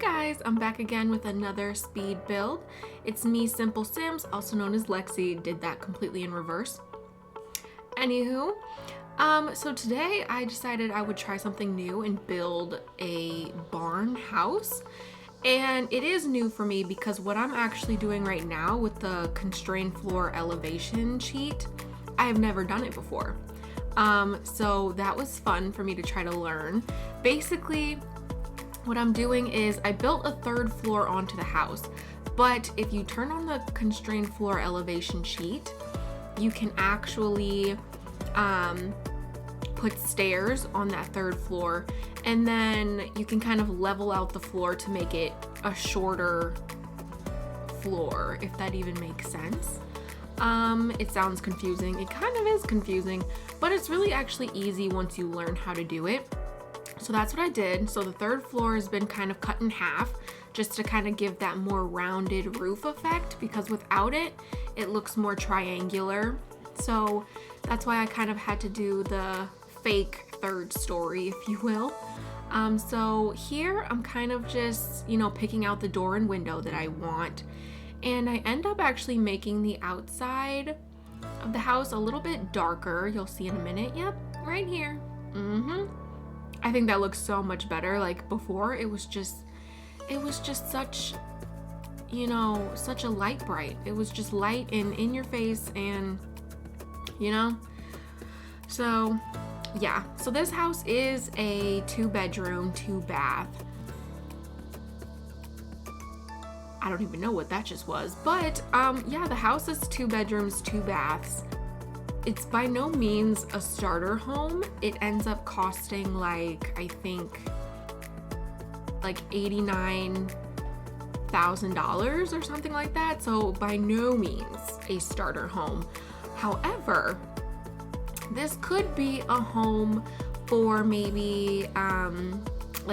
Guys, I'm back again with another speed build. It's me, Simple Sims, also known as Lexi. Did that completely in reverse. Anywho, so today I decided I would try something new and build a barn house. And it is new for me because what I'm actually doing right now with the constrained floor elevation sheet, I have never done it before. So that was fun for me to try to learn. Basically, what I'm doing is I built a third floor onto the house, but if you turn on the constrained floor elevation sheet, you can actually put stairs on that third floor, and then you can kind of level out the floor to make it a shorter floor, if that even makes sense. It sounds confusing. It kind of is confusing, but it's really actually easy once you learn how to do it. So that's what I did. So the third floor has been kind of cut in half just to kind of give that more rounded roof effect, because without it, it looks more triangular. So that's why I kind of had to do the fake third story, if you will. So here I'm kind of just, picking out the door and window that I want. And I end up actually making the outside of the house a little bit darker. You'll see in a minute. Yep, right here. I think that looks so much better. Like before, it was just such, such a light bright. It was just light and in your face, and so yeah. So this house is a 2-bedroom, 2-bath. I don't even know what that just was, but yeah, the house is 2 bedrooms, 2 baths. It's by no means a starter home. It ends up costing I think $89,000 or something like that. So by no means a starter home. However, this could be a home for maybe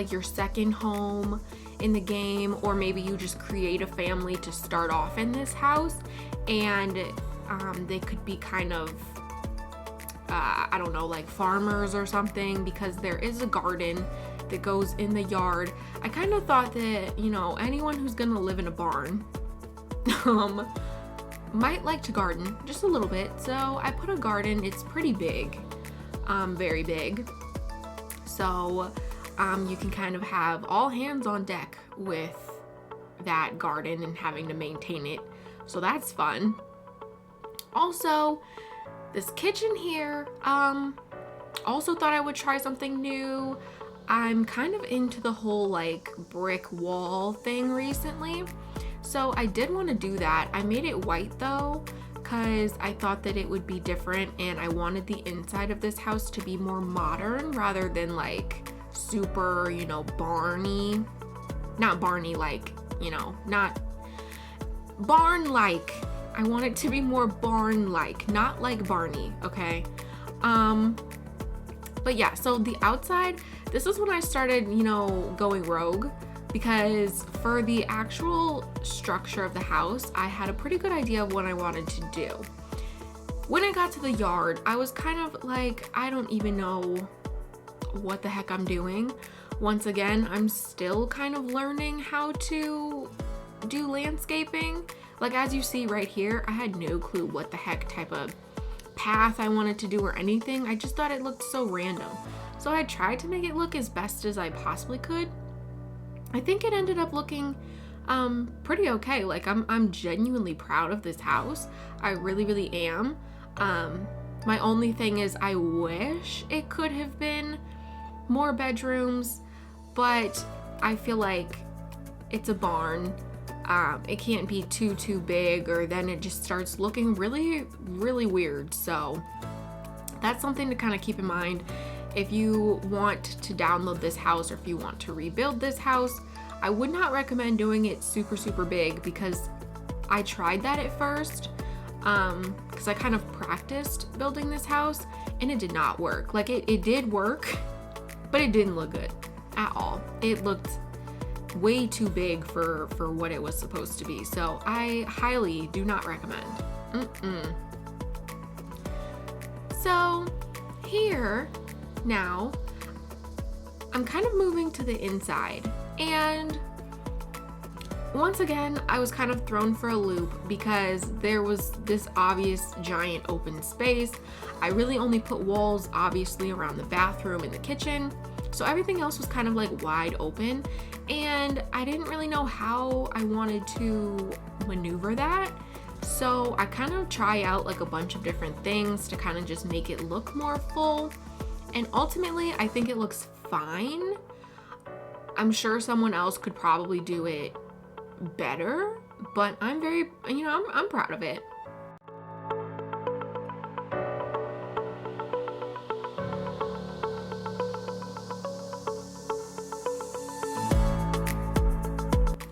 your second home in the game, or maybe you just create a family to start off in this house, and they could be kind of I don't know, like farmers or something, because there is a garden that goes in the yard. I kind of thought that, anyone who's gonna live in a barn might like to garden just a little bit. So I put a garden. It's pretty big, very big. So you can kind of have all hands on deck with that garden and having to maintain it. So that's fun. Also, this kitchen here, also thought I would try something new. I'm kind of into the whole brick wall thing recently. So I did want to do that. I made it white though, because I thought that it would be different, and I wanted the inside of this house to be more modern rather than super, barny. Not barny not barn-like. I want it to be more barn-like, not like Barney, okay? But yeah, so the outside, this is when I started, going rogue, because for the actual structure of the house, I had a pretty good idea of what I wanted to do. When I got to the yard, I was kind of I don't even know what the heck I'm doing. Once again, I'm still kind of learning how to do landscaping. As you see right here, I had no clue what the heck type of path I wanted to do or anything. I just thought it looked so random. So I tried to make it look as best as I possibly could. I think it ended up looking pretty okay. I'm genuinely proud of this house. I really, really am. My only thing is I wish it could have been more bedrooms, but I feel like it's a barn. It can't be too big, or then it just starts looking really, really weird. So that's something to kind of keep in mind if you want to download this house, or if you want to rebuild this house. I would not recommend doing it super big, because I tried that at first, because I kind of practiced building this house, and it did not work. It did work, but it didn't look good at all. It looked way too big for what it was supposed to be. So I highly do not recommend. So here now, I'm kind of moving to the inside, and once again, I was kind of thrown for a loop because there was this obvious giant open space. I really only put walls obviously around the bathroom and the kitchen, so everything else was kind of like wide open, and I didn't really know how I wanted to maneuver that. So I kind of try out like a bunch of different things to kind of just make it look more full, and ultimately I think it looks fine. I'm sure someone else could probably do it better, but I'm very, I'm proud of it.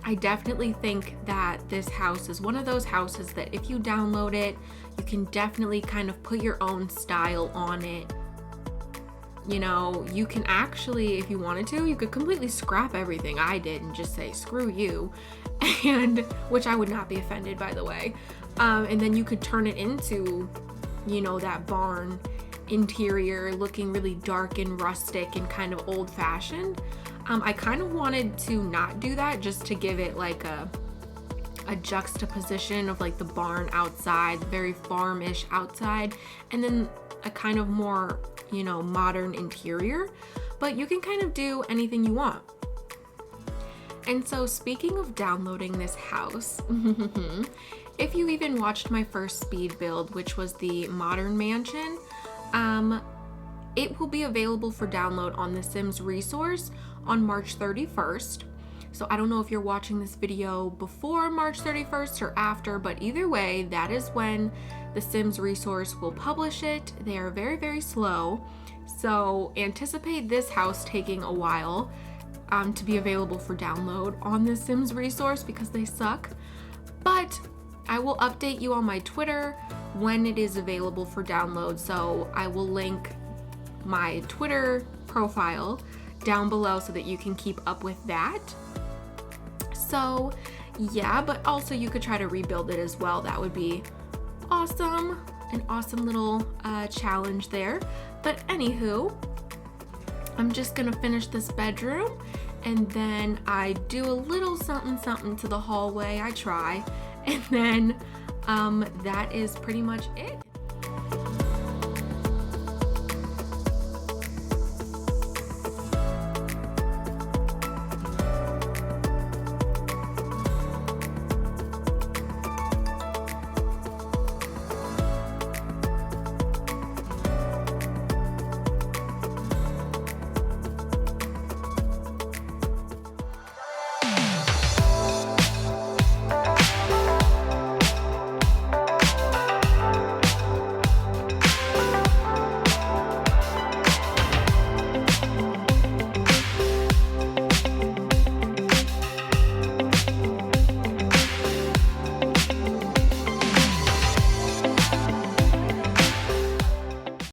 I definitely think that this house is one of those houses that if you download it, you can definitely kind of put your own style on it. You know, you can actually, if you wanted to, you could completely scrap everything I did and just say, screw you, and which I would not be offended, by the way. And then you could turn it into, that barn interior looking really dark and rustic and kind of old fashioned. I kind of wanted to not do that, just to give it like a juxtaposition of like the barn outside, very farm-ish outside, and then a kind of more, modern interior. But you can kind of do anything you want. And so, speaking of downloading this house, if you even watched my first speed build, which was the modern mansion, it will be available for download on the Sims resource on March 31st. So I don't know if you're watching this video before March 31st or after, but either way, that is when the Sims resource will publish it. They are very, very slow. So anticipate this house taking a while to be available for download on the Sims resource because they suck. But I will update you on my Twitter when it is available for download. So I will link my Twitter profile down below so that you can keep up with that. So yeah, but also you could try to rebuild it as well. That would be awesome. An awesome little challenge there. But anywho, I'm just gonna finish this bedroom and then I do a little something to the hallway. I try, and then that is pretty much it.